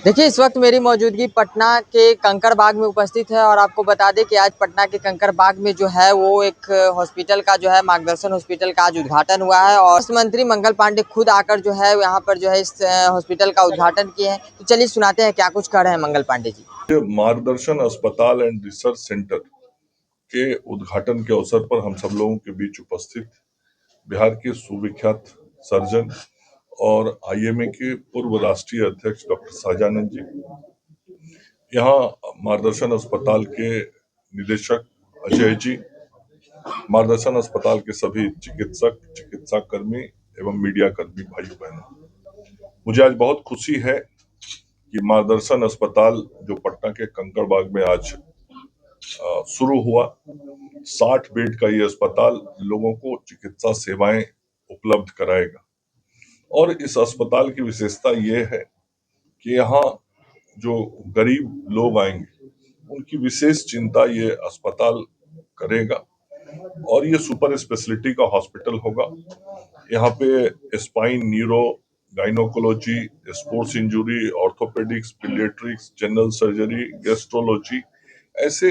देखिए, इस वक्त मेरी मौजूदगी पटना के कंकड़बाग में उपस्थित है और आपको बता दें कि आज पटना के कंकड़बाग में जो है वो एक हॉस्पिटल का जो है मार्गदर्शन हॉस्पिटल का आज उद्घाटन हुआ है और स्वास्थ्य मंत्री मंगल पांडे खुद आकर जो है यहाँ पर जो है इस हॉस्पिटल का उद्घाटन किए हैं। तो चलिए सुनाते हैं क्या कुछ कर रहे हैं मंगल पांडे जी। मार्गदर्शन अस्पताल एंड रिसर्च सेंटर के उद्घाटन के अवसर पर हम सब लोगों के बीच उपस्थित बिहार के सुविख्यात सर्जन और आईएमए के पूर्व राष्ट्रीय अध्यक्ष डॉक्टर शाहजानंद जी, यहाँ मार्गदर्शन अस्पताल के निदेशक अजय जी, मार्गदर्शन अस्पताल के सभी चिकित्सक, चिकित्सा कर्मी एवं मीडिया कर्मी भाइयों बहनों, मुझे आज बहुत खुशी है कि मार्गदर्शन अस्पताल जो पटना के कंकड़बाग में आज शुरू हुआ, 60 बेड का ये अस्पताल लोगों को चिकित्सा सेवाएं उपलब्ध कराएगा। और इस अस्पताल की विशेषता ये है कि यहाँ जो गरीब लोग आएंगे उनकी विशेष चिंता ये अस्पताल करेगा और ये सुपर स्पेशलिटी का हॉस्पिटल होगा। यहाँ पे spine, neuro, gynaecology, sports injury, orthopaedics, paediatrics, general surgery, gastrology ऐसे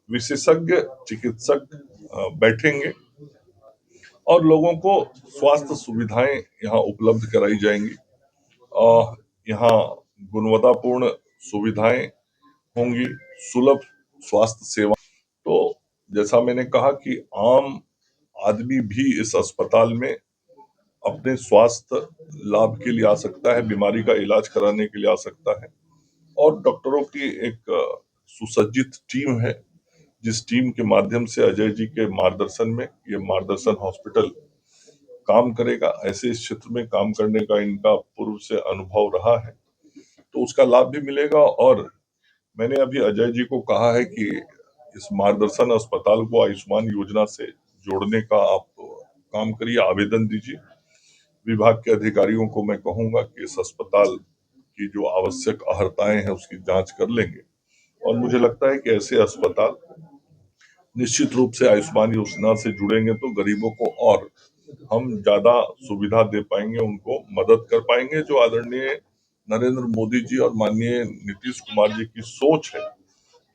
विशेषज्ञ चिकित्सक बैठेंगे और लोगों को स्वास्थ्य सुविधाएं यहाँ उपलब्ध कराई जाएंगी। यहाँ गुणवत्तापूर्ण सुविधाएं होंगी, सुलभ स्वास्थ्य सेवा। तो जैसा मैंने कहा कि आम आदमी भी इस अस्पताल में अपने स्वास्थ्य लाभ के लिए आ सकता है, बीमारी का इलाज कराने के लिए आ सकता है और डॉक्टरों की एक सुसज्जित टीम है जिस टीम के माध्यम से अजय जी के मार्गदर्शन में ये मार्गदर्शन हॉस्पिटल काम करेगा। ऐसे इस क्षेत्र में काम करने का इनका पूर्व से अनुभव रहा है तो उसका लाभ भी मिलेगा। और मैंने अभी अजय जी को कहा है कि इस मार्गदर्शन अस्पताल को आयुष्मान योजना से जोड़ने का आप काम करिए, आवेदन दीजिए। विभाग के अधिकारियों को मैं कहूंगा कि इस अस्पताल की जो आवश्यक अहर्ताएं हैं उसकी जांच कर लेंगे और मुझे लगता है कि ऐसे अस्पताल निश्चित रूप से आयुष्मान योजना से जुड़ेंगे तो गरीबों को और हम ज्यादा सुविधा दे पाएंगे, उनको मदद कर पाएंगे। जो आदरणीय नरेंद्र मोदी जी और माननीय नीतीश कुमार जी की सोच है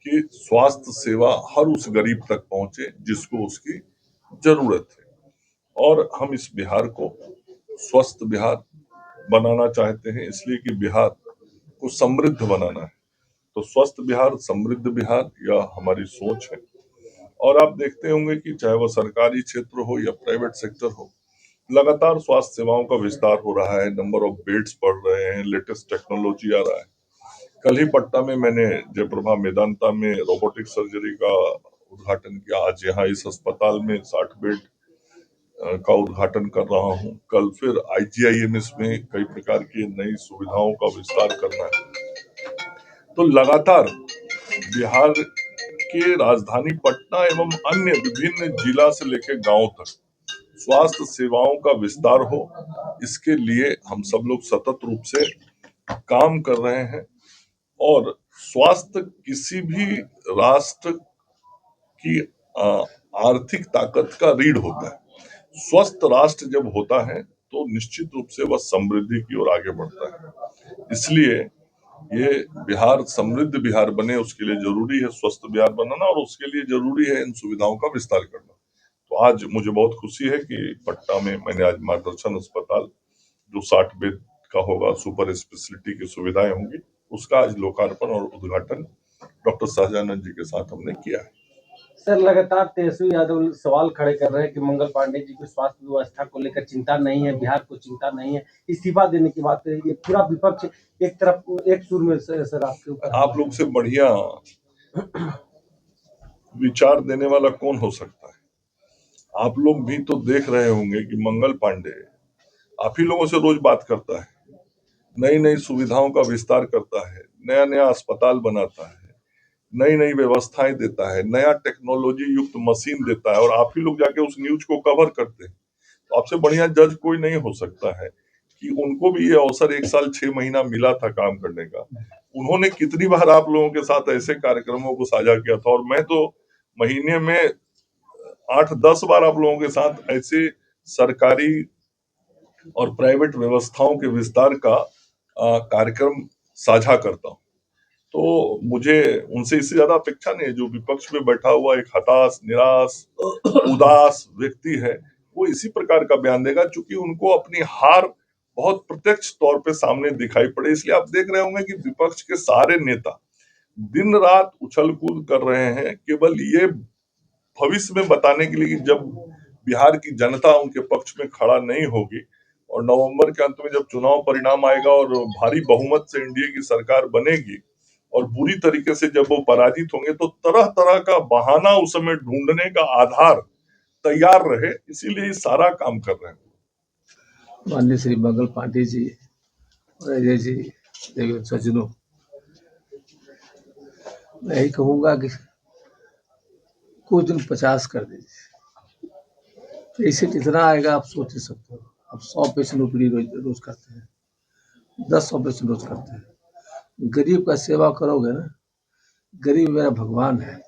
कि स्वास्थ्य सेवा हर उस गरीब तक पहुंचे जिसको उसकी जरूरत है और हम इस बिहार को स्वस्थ बिहार बनाना चाहते हैं, इसलिए कि बिहार को समृद्ध बनाना है। तो स्वस्थ बिहार, समृद्ध बिहार यह हमारी सोच है। और आप देखते होंगे कि चाहे वह सरकारी क्षेत्र हो या प्राइवेट सेक्टर हो, लगातार स्वास्थ्य सेवाओं का विस्तार हो रहा है, नंबर ऑफ बेड्स बढ़ रहे हैं, लेटेस्ट टेक्नोलॉजी आ रहा है। कल ही पटना में मैंने जयप्रभा मेदांता में रोबोटिक सर्जरी का उद्घाटन किया। आज यहाँ इस अस्पताल में 60 बेड का उद्घाटन कर रहा हूँ। कल फिर IGIMS में कई प्रकार की नई सुविधाओं का विस्तार करना है। तो लगातार बिहार के राजधानी पटना एवं अन्य विभिन्न जिला से लेकर गांव तक स्वास्थ्य सेवाओं का विस्तार हो, इसके लिए हम सब लोग सतत रूप से काम कर रहे हैं। और स्वास्थ्य किसी भी राष्ट्र की आर्थिक ताकत का रीढ़ होता है। स्वस्थ राष्ट्र जब होता है तो निश्चित रूप से वह समृद्धि की ओर आगे बढ़ता है। इसलिए ये बिहार समृद्ध बिहार बने उसके लिए जरूरी है स्वस्थ बिहार बनाना और उसके लिए जरूरी है इन सुविधाओं का विस्तार करना। तो आज मुझे बहुत खुशी है कि पटना में मैंने आज मार्गदर्शन अस्पताल जो 60 बेड का होगा, सुपर स्पेशलिटी की सुविधाएं होंगी, उसका आज लोकार्पण और उद्घाटन डॉक्टर शाहजानंद जी के साथ हमने किया है। सर, लगातार तेजस्वी यादव सवाल खड़े कर रहे हैं कि मंगल पांडे जी को स्वास्थ्य व्यवस्था को लेकर चिंता नहीं है, बिहार को चिंता नहीं है, इस्तीफा देने की बात है। ये पूरा विपक्ष एक तरफ एक सुर में सर आपके ऊपर। आप लोग से बढ़िया विचार देने वाला कौन हो सकता है? आप लोग भी तो देख रहे होंगे कि मंगल पांडे आप ही लोगों से रोज बात करता है, नई नई सुविधाओं का विस्तार करता है, नया नया अस्पताल बनाता है, नई नई व्यवस्थाएं देता है, नया टेक्नोलॉजी युक्त मशीन देता है और आप ही लोग जाके उस न्यूज को कवर करते हैं। तो आपसे बढ़िया जज कोई नहीं हो सकता है कि उनको भी ये अवसर 1 साल 6 महीना मिला था काम करने का। उन्होंने कितनी बार आप लोगों के साथ ऐसे कार्यक्रमों को साझा किया था और मैं तो महीने में 8-10 बार आप लोगों के साथ ऐसे सरकारी और प्राइवेट व्यवस्थाओं के विस्तार का कार्यक्रम साझा करता हूँ। तो मुझे उनसे इससे ज्यादा अपेक्षा नहीं है। जो विपक्ष में बैठा हुआ एक हताश, निराश, उदास व्यक्ति है, वो इसी प्रकार का बयान देगा, क्योंकि उनको अपनी हार बहुत प्रत्यक्ष तौर पे सामने दिखाई पड़े। इसलिए आप देख रहे होंगे कि विपक्ष के सारे नेता दिन रात उछल कूद कर रहे हैं, केवल ये भविष्य में बताने के लिए कि जब बिहार की जनता उनके पक्ष में खड़ा नहीं होगी और नवंबर के अंत में जब चुनाव परिणाम आएगा और भारी बहुमत से एनडीए की सरकार बनेगी और बुरी तरीके से जब वो पराजित होंगे, तो तरह तरह का बहाना उस समय ढूंढने का आधार तैयार रहे, इसीलिए ये सारा काम कर रहे हैं। माननीय श्री मंगल पांडे जी और अजय जी, देखिए सज्जनों, मैं यही कहूँगा कि कुछ दिन 50 कर दीजिए। पेशेंट इतना आएगा आप सोच नहीं सकते हो। अब 100 पेशेंट ओपीडी रोज करते हैं, 10 ऑपरेशन रोज करते हैं। गरीब का सेवा करोगे ना, गरीब मेरा भगवान है।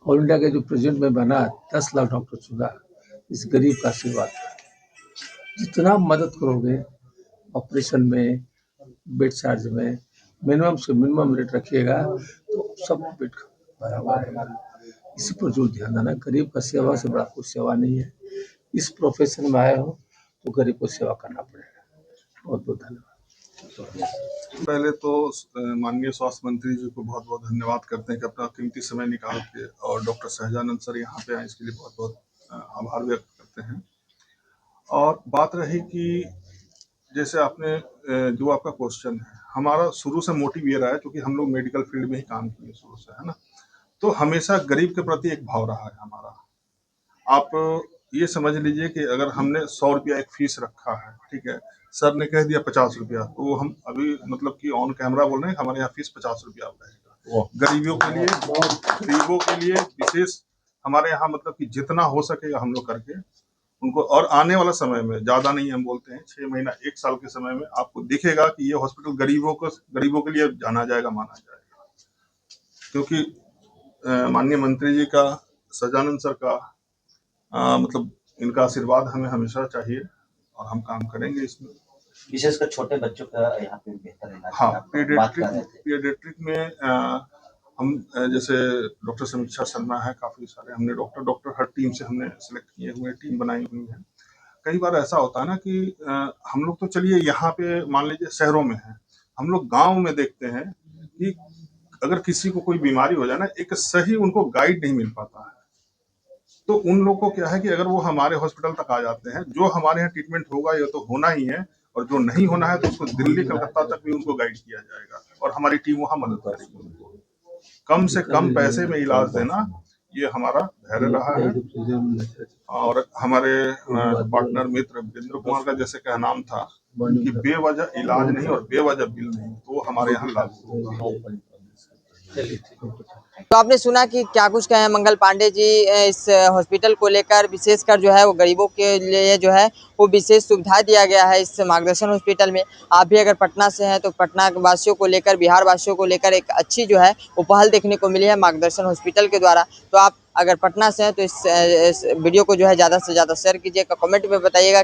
ऑल इंडिया के जो प्रेसिडेंट में बना 10 लाख डॉक्टर चुना, इस गरीब का आशीर्वाद है। जितना मदद करोगे ऑपरेशन में, बेड चार्ज में, मिनिमम से मिनिमम रेट रखिएगा तो सब बेड भरा हुआ रहेगा। इसी पर जो ध्यान देना, गरीब का सेवा से बड़ा कोई सेवा नहीं है। इस प्रोफेशन में आए हो तो गरीब को सेवा करना पड़ेगा। बहुत बहुत धन्यवाद। पहले तो माननीय स्वास्थ्य मंत्री जी को बहुत बहुत धन्यवाद करते हैं कि अपना कीमती समय निकाल के और डॉक्टर सहजानंद सर यहाँ पे आए, इसके लिए बहुत बहुत आभार व्यक्त करते हैं। और बात रही कि जैसे आपने जो आपका क्वेश्चन है, हमारा शुरू से मोटिव ये रहा है, क्योंकि हम लोग मेडिकल फील्ड में ही काम किए शुरू से, है ना, तो हमेशा गरीब के प्रति एक भाव रहा है हमारा। आप ये समझ लीजिए कि अगर हमने 100 रुपया एक फीस रखा है, ठीक है, सर ने कह दिया 50 रुपया, तो हम अभी मतलब कि ऑन कैमरा बोल रहे हैं हमारे यहाँ फीस 50 रुपया रहेगा। गरीबों के लिए विशेष हमारे यहाँ मतलब कि जितना हो सकेगा हम लोग करके उनको, और आने वाला समय में ज्यादा नहीं हम बोलते हैं, 6 महीना 1 साल के समय में आपको दिखेगा कि ये हॉस्पिटल गरीबों के लिए जाना जाएगा, माना जाएगा। क्योंकि माननीय मंत्री जी का, सजानंद सर का मतलब इनका आशीर्वाद हमें हमेशा चाहिए और हम काम करेंगे इसमें। विशेषकर छोटे बच्चों का यहाँ पे बेहतर इलाज। हाँ, पीडियाट्रिक में हम जैसे डॉक्टर समीक्षा शर्मा है, काफी सारे हमने डॉक्टर हर टीम से हमने सेलेक्ट किए हुए, टीम बनाई हुई है। कई बार ऐसा होता है ना कि हम लोग तो चलिए यहाँ पे मान लीजिए शहरों में है, हम लोग गाँव में देखते हैं कि अगर किसी को कोई बीमारी हो जाए ना, एक सही उनको गाइड नहीं मिल पाता है। तो उन लोगों को क्या है कि अगर वो हमारे हॉस्पिटल तक आ जाते हैं, जो हमारे यहाँ ट्रीटमेंट होगा ये तो होना ही है, और जो नहीं होना है तो उसको दिल्ली कलकत्ता तक भी उनको गाइड किया जाएगा और हमारी टीम वहाँ मदद करेगी उनको। कम से कम पैसे में इलाज देना ये हमारा धैर्य रहा है। और हमारे पार्टनर मित्र वीरेंद्र कुमार का जैसे क्या नाम था कि बेवजह इलाज नहीं और बेवजह बिल नहीं, तो हमारे यहाँ लागू होगा। तो आपने सुना कि क्या कुछ कहे मंगल पांडे जी इस हॉस्पिटल को लेकर, विशेषकर जो है वो गरीबों के लिए जो है वो विशेष सुविधा दिया गया है इस मार्गदर्शन हॉस्पिटल में। आप भी अगर पटना से हैं तो पटना वासियों को लेकर, बिहार वासियों को लेकर एक अच्छी जो है वो पहल देखने को मिली है मार्गदर्शन हॉस्पिटल के द्वारा। तो आप अगर पटना से हैं तो इस वीडियो को जो है ज़्यादा से ज़्यादा शेयर कीजिएगा, कमेंट में बताइएगा।